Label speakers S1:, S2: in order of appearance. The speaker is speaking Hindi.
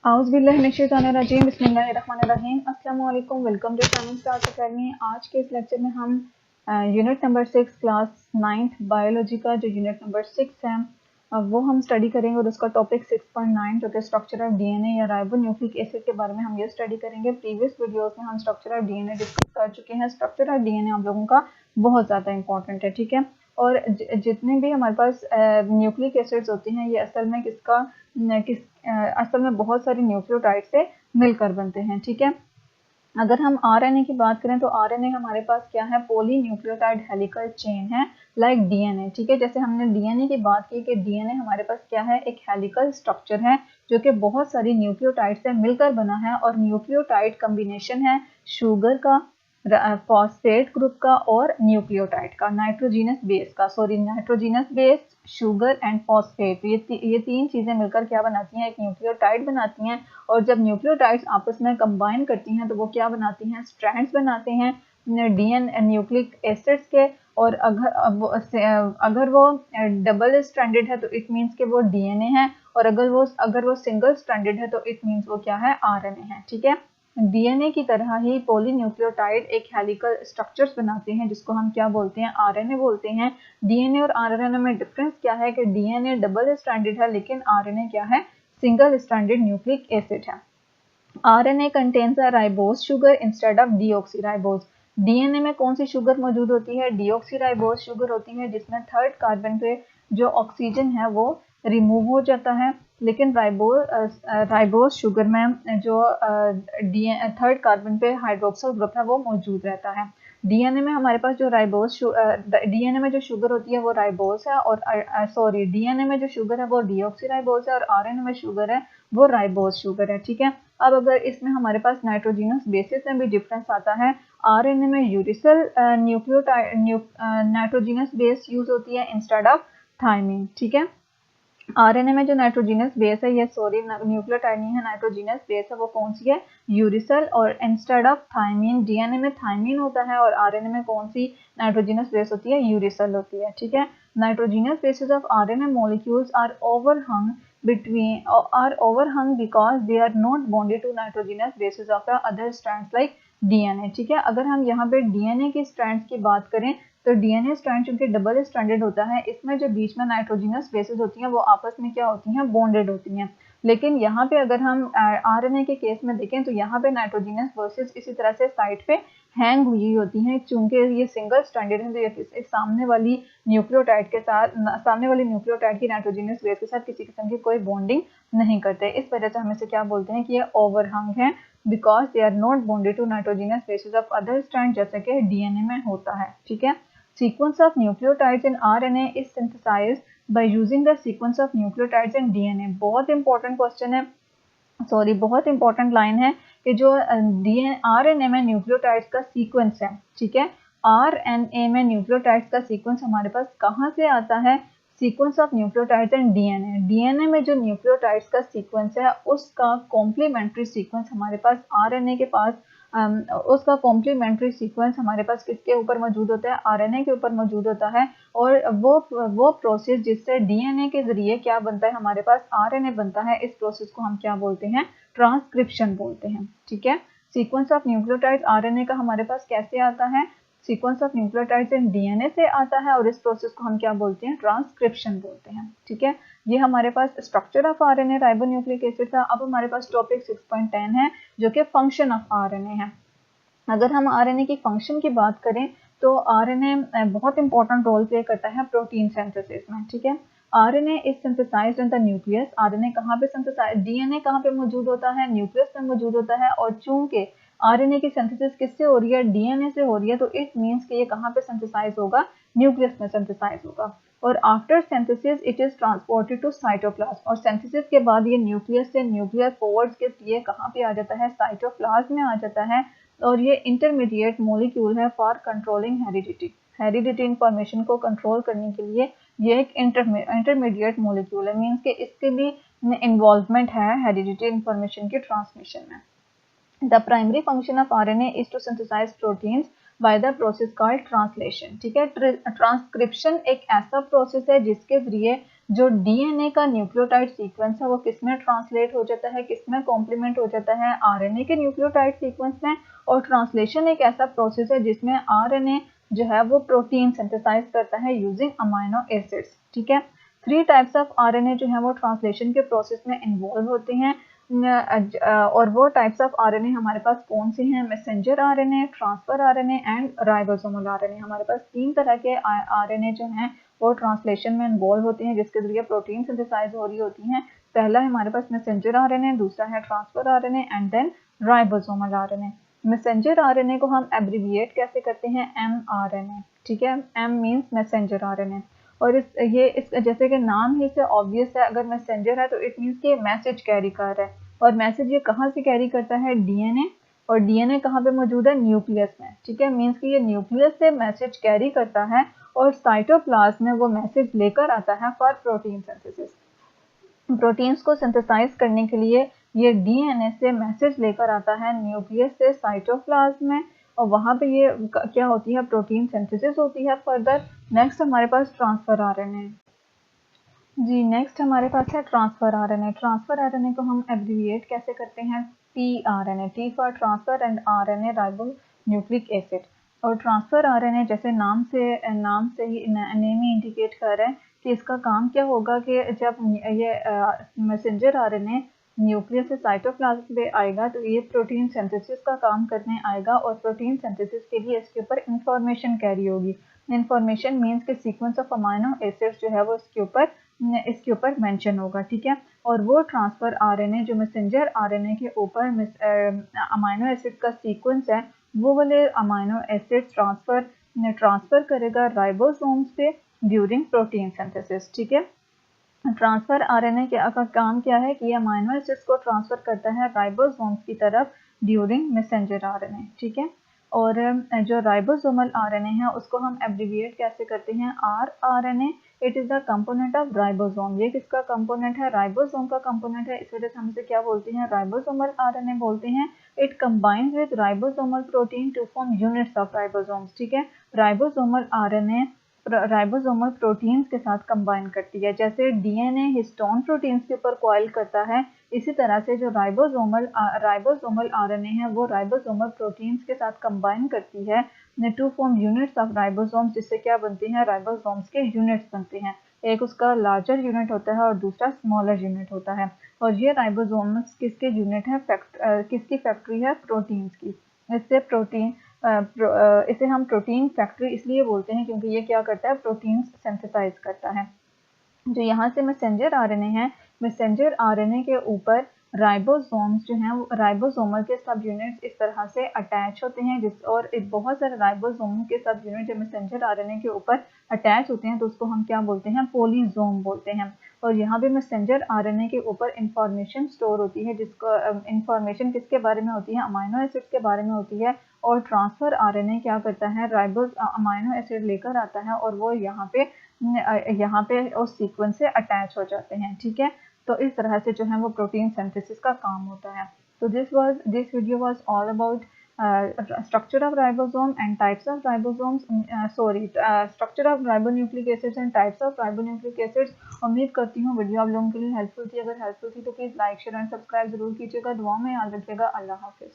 S1: औज़ुबिल्लाहिमिनश्शैतानिर्रजीम बिस्मिल्लाहिर्रहमानिर्रहीम अस्सलाम वालेकुम। वेलकम टू शामिल स्टार्स अकेडमी। आज के इस लेक्चर में हम unit number 6 class 9th biology का जो यूनिट नंबर 6 है वो हम स्टडी करेंगे और उसका टॉपिक 6.9 जो कि स्ट्रक्चर ऑफ डीएनए या राइबोन्यूक्लिक एसिड के बारे में हम ये स्टडी करेंगे। प्रीवियस वीडियोस में हम स्ट्रक्चर ऑफ डीएनए डिस्कस कर चुके हैं। स्ट्रक्चर ऑफ डीएनए हम लोगों का बहुत ज़्यादा इंपॉर्टेंट है, ठीक है। और जितने भी हमारे पास न्यूक्लिक एसिड्स होते हैं ये असल में असल में बहुत सारे न्यूक्लियोटाइड से मिलकर बनते हैं, ठीक है। अगर हम आरएनए की बात करें तो आरएनए हमारे पास क्या है, पॉली न्यूक्लियोटाइड हेलिकल चेन है, लाइक डीएनए, ठीक है। जैसे हमने डीएनए की बात की कि डीएनए हमारे पास क्या है, एक हेलिकल स्ट्रक्चर है जो कि बहुत सारी न्यूक्लियोटाइड से मिलकर बना है। और न्यूक्लियोटाइड कम्बिनेशन है शुगर का, फॉस्फेट ग्रुप का और न्यूक्लियोटाइड का, nitrogenous base, sugar and phosphate, ये तीन चीजें मिलकर क्या बनाती हैं, एक न्यूक्लियोटाइड बनाती हैं। और जब न्यूक्लियोटाइड्स आपस में कंबाइन करती हैं तो वो क्या बनाती हैं, स्ट्रैंड्स बनाते हैं डीएनए न्यूक्लिक एसिड्स के। और अगर वो डबल स्ट्रैंडेड है तो इट मीन्स कि वो डीएनए है, और अगर वो सिंगल स्ट्रैंडेड है तो इट मीन्स वो क्या है, आरएनए है, ठीक है। डीएनए की तरह ही पॉलीन्यूक्लियोटाइड एक हेलिकल स्ट्रक्चर्स बनाते हैं जिसको हम क्या बोलते हैं, आरएनए बोलते हैं। डीएनए और आरएनए में डिफरेंस क्या है कि डीएनए डबल स्ट्रैंडेड है लेकिन आरएनए क्या है, सिंगल स्ट्रैंडेड न्यूक्लिक एसिड है। RNA contains a ribose sugar instead of deoxyribose. DNA में कौन सी शुगर मौजूद होती है, डीऑक्सीराइबोज शुगर होती है, जिसमें थर्ड कार्बन पे जो ऑक्सीजन है वो रिमूव हो जाता है। लेकिन राइबोज शुगर में जो थर्ड कार्बन पे हाइड्रोक्सिल ग्रुप है वो मौजूद रहता है। डीएनए में हमारे पास जो डीएनए में जो शुगर होती है वो राइबोज है, और डीएनए में जो शुगर है वो डीऑक्सीराइबोज है, और आरएनए में शुगर है वो राइबोज शुगर है, ठीक है। अब अगर इसमें हमारे पास नाइट्रोजीनस बेसिस में भी डिफरेंस आता है, आरएनए में यूरिसल नाइट्रोजीनस बेस यूज होती है इंस्टेड ऑफ थायमिन, ठीक है। आरएनए में जो नाइट्रोजीनस बेस है, ये न्यूक्लियोटाइड नहीं है, नाइट्रोजीनस बेस है, वो कौन सी है, यूरिसल, और इंस्टेड ऑफ थायमिन। डीएनए में थायमिन होता है और आरएनए में कौन सी नाइट्रोजीनस बेस होती है, यूरिसल होती है, ठीक है। Nitrogenous bases of RNA molecules are overhung because they are not bonded to nitrogenous bases of the other strands like DNA, ठीक है। अगर हम यहाँ पे डीएनए की स्ट्रैंड्स की बात करें तो डीएनए स्ट्रैंड चूंकि डबल स्ट्रैंडेड होता है, इसमें जो बीच में नाइट्रोजीनस बेसेस होती हैं वो आपस में क्या होती हैं, बॉन्डेड होती हैं। लेकिन यहाँ पे अगर हम आरएनए के केस में देखें तो यहाँ पे नाइट्रोजीनस बेसेस इसी तरह से साइड पे हैंग हुई होती हैं, चूंकि ये सिंगल स्ट्रैंडेड है तो ये सामने वाली न्यूक्लियोटाइड की नाइट्रोजीनस बेस के साथ किसी किस्म की कोई बॉन्डिंग नहीं करते। इस वजह से हम इसे क्या बोलते हैं कि ये ओवरहंग है, because they are not bonded to nitrogenous bases of other strand, जैसे कि डीएनए में होता है, ठीक है। Sequence of nucleotides in RNA is synthesized by using the sequence of nucleotides in DNA। बहुत इंपॉर्टेंट क्वेश्चन है, बहुत इंपॉर्टेंट लाइन है कि जो आरएनए में न्यूक्लियोटाइड्स का सीक्वेंस है, ठीक है। आरएनए में न्यूक्लियोटाइड्स का सीक्वेंस हमारे पास कहाँ से आता है, sequence of nucleotides and DNA. DNA में जो न्यूक्लियोटाइड्स का सीक्वेंस है उसका कॉम्प्लीमेंट्री सीक्वेंस हमारे पास आरएनए के पास उसका कॉम्प्लीमेंट्री सीक्वेंस हमारे पास किसके ऊपर मौजूद होता है, आरएनए के ऊपर मौजूद होता है। और वो प्रोसेस जिससे डीएनए के जरिए क्या बनता है, हमारे पास आरएनए बनता है, इस प्रोसेस को हम क्या बोलते हैं, ट्रांसक्रिप्शन बोलते हैं, ठीक है। सीक्वेंस ऑफ न्यूक्लियोटाइड आरएनए का हमारे पास कैसे आता है, sequence of nucleotides in DNA से आता है, और इस प्रोसेस को हम क्या बोलते हैं, ट्रांसक्रिप्शन बोलते हैं, ठीक है। ये हमारे पास structure of RNA ribonucleic acid था। अब हमारे पास टॉपिक 6.10 है जो कि फंक्शन ऑफ आरएनए है। अगर हम आरएनए की फंक्शन की बात करें तो आरएनए बहुत इंपॉर्टेंट रोल प्ले करता है प्रोटीन सिंथेसिस में, ठीक है। RNA is synthesised in the nucleus. RNA कहाँ पे सिंथेसाइज, डीएनए कहाँ पे मौजूद होता है, न्यूक्लियस में मौजूद होता है। और चूंकि आरएनए की सिंथेसिस किससे हो रही है, डीएनए से हो रही है, तो इट मीन्स कि ये कहाँ पे सिंथेसाइज होगा, न्यूक्लियस में सिंथेसाइज होगा। और after synthesis it is transported to cytoplasm. और सिंथेसिस के बाद ये न्यूक्लियस से न्यूक्लियर फॉरवर्ड के लिए कहाँ पे आ जाता है, साइटोप्लाज्म में आ जाता है। और ये इंटरमीडिएट मॉलिक्यूल है फॉर कंट्रोलिंग हेरिडिटी इंफॉर्मेशन को कंट्रोल करने के लिए ये एक इंटरमीडिएट मॉलिक्यूल है, मीन्स कि इसके भी इन्वॉल्वमेंट है हेरिडिटी इंफॉर्मेशन की ट्रांसमिशन में। The primary function of RNA is to synthesize proteins by the process called translation, ठीक है। ट्रांसक्रिप्शन एक ऐसा प्रोसेस है जिसके जरिए जो डीएनए का न्यूक्लियोटाइड सीक्वेंस है वो किस में ट्रांसलेट हो जाता है, किस में कॉम्प्लीमेंट हो जाता है, आरएनए के न्यूक्लियोटाइड सीक्वेंस में। और ट्रांसलेशन एक ऐसा प्रोसेस है जिसमें आरएनए जो है वो प्रोटीन सिंथेसाइज करता है यूजिंग अमाइनो एसिड्स। ठीक है, 3 टाइप्स ऑफ आरएनए जो है वो ट्रांसलेशन के प्रोसेस में इन्वॉल्व होते हैं। और वो टाइप्स ऑफ आरएनए हमारे पास कौन से हैं? Messenger RNA, transfer RNA and ribosomal RNA. हमारे पास 3 तरह के आरएनए जो हैं वो ट्रांसलेशन में इन्वॉल्व होते हैं जिसके जरिए प्रोटीन सिंथेसाइज हो रही होती हैं। पहला है हमारे पास मैसेंजर आरएनए, दूसरा है transfer RNA and then ribosomal RNA. Messenger RNA को हम एब्रिविएट कैसे करते हैं? mRNA। ठीक है, m मींस मैसेंजर आरएनए। और इस जैसे कि नाम ही से ऑब्वियस है, अगर मैसेंजर है तो इट मींस कि मैसेज कैरी कर रहा है। और मैसेज ये कहाँ से कैरी करता है? डीएनए। और डीएनए कहाँ पे मौजूद है? न्यूक्लियस में। ठीक है, मींस कि ये न्यूक्लियस से मैसेज कैरी करता है और साइटोप्लाज्म में वो मैसेज लेकर आता है फॉर प्रोटीन सिंथेसिस। प्रोटीन्स को सिंथेसाइज करने के लिए ये डीएनए से मैसेज लेकर आता है न्यूक्लियस से साइटोप्लाज्म में, और वहाँ पे ये क्या होती है? प्रोटीन सिंथेसिस होती है फर्दर। नेक्स्ट हमारे पास ट्रांसफर आरएनए। जी, नेक्स्ट हमारे पास है ट्रांसफर आरएनए। ट्रांसफर आरएनए को हम एब्रिविएट कैसे करते हैं? TRNA, T for transfer and RNA ribo nucleic acid. और ट्रांसफर आरएनए जैसे नाम से ही नेम ही इंडिकेट कर रहा है कि इसका काम क्या होगा कि जब ये मैसेंजर आरएनए न्यूक्लियस से साइटोप्लाज्म पे आएगा तो ये प्रोटीन सिंथेसिस का काम करने आएगा, और प्रोटीन सिंथेसिस के लिए इसके ऊपर इंफॉर्मेशन कैरी होगी। इंफॉर्मेशन मीन्स के सीक्वेंस ऑफ अमाइनो एसिड्स जो है वो इसके ऊपर मेंशन होगा। ठीक है, और वो ट्रांसफर आरएनए जो मैसेंजर आरएनए के ऊपर अमाइनो एसिड का सीक्वेंस है वो वाले अमाइनो एसिड ट्रांसफर करेगा राइबोसोम्स पे ड्यूरिंग प्रोटीन सिंथेसिस। ठीक है, ट्रांसफर आरएनए का काम क्या है कि ये अमाइनो एसिड्स को ट्रांसफर करता है राइबोसोम्स की तरफ ड्यूरिंग मैसेंजर आरएनए। ठीक है, और जो राइबोसोमल आरएनए है उसको हम एब्रिविएट कैसे करते हैं? rRNA। It is the component of ribosome. ये किसका कंपोनेंट है? राइबोसोम का कंपोनेंट है, इस वजह से हम इसे क्या बोलते हैं? राइबोसोमल आरएनए बोलते हैं। It combines with ribosomal protein to form units of ribosomes. ठीक है, राइबोसोमल आरएनए राइबोसोमल प्रोटीन्स के साथ कंबाइन करती है। जैसे डीएनए हिस्टोन प्रोटीन्स के ऊपर कॉइल करता है, इसी तरह से जो राइबोसोमल आरएनए है वो राइबोसोमल प्रोटीन्स के साथ कंबाइन करती है to form units of ribosomes, जिससे क्या बनती हैं? राइबोसोम्स के यूनिट्स बनते हैं। एक उसका लार्जर यूनिट होता है और दूसरा स्मॉलर यूनिट होता है। और ये राइबोसोम्स किसके यूनिट है? किसकी फैक्ट्री है? प्रोटीन्स की। इसे हम प्रोटीन फैक्ट्री इसलिए बोलते हैं क्योंकि ये क्या करता है? प्रोटीन सिंथेसाइज करता है। जो यहाँ से मैसेंजर आरएनए है, मैसेंजर आरएनए के ऊपर राइबोसोम्स जो हैं वो राइबोसोमल के सब यूनिट्स इस तरह से अटैच होते हैं, और बहुत सारे राइबोसोम के सब यूनिट जब मैसेंजर आरएनए के ऊपर अटैच होते हैं तो उसको हम क्या बोलते हैं? पॉलीसोम बोलते हैं। और यहाँ पे मैसेंजर आरएनए के ऊपर इंफॉर्मेशन स्टोर होती है, जिसको इंफॉर्मेशन किसके बारे में होती है? अमाइनो एसिड्स के बारे में होती है। और ट्रांसफर आरएनए क्या करता है? अमाइनो एसिड लेकर आता है और वो यहाँ पे उस सीक्वेंस से अटैच हो जाते हैं। ठीक है, तो इस तरह से जो है वो प्रोटीन सिंथेसिस का काम होता है। तो this video was all about structure of ribosome and types of ribosomes, structure of ribonucleic acids and types of ribonucleic acids। उम्मीद करती हूँ वीडियो आप लोगों के लिए हेल्पफुल थी। अगर हेल्पफुल थी तो please like share and subscribe जरूर कीजिएगा। दुआ में याद रखिएगा। अल्लाह हाफिज़।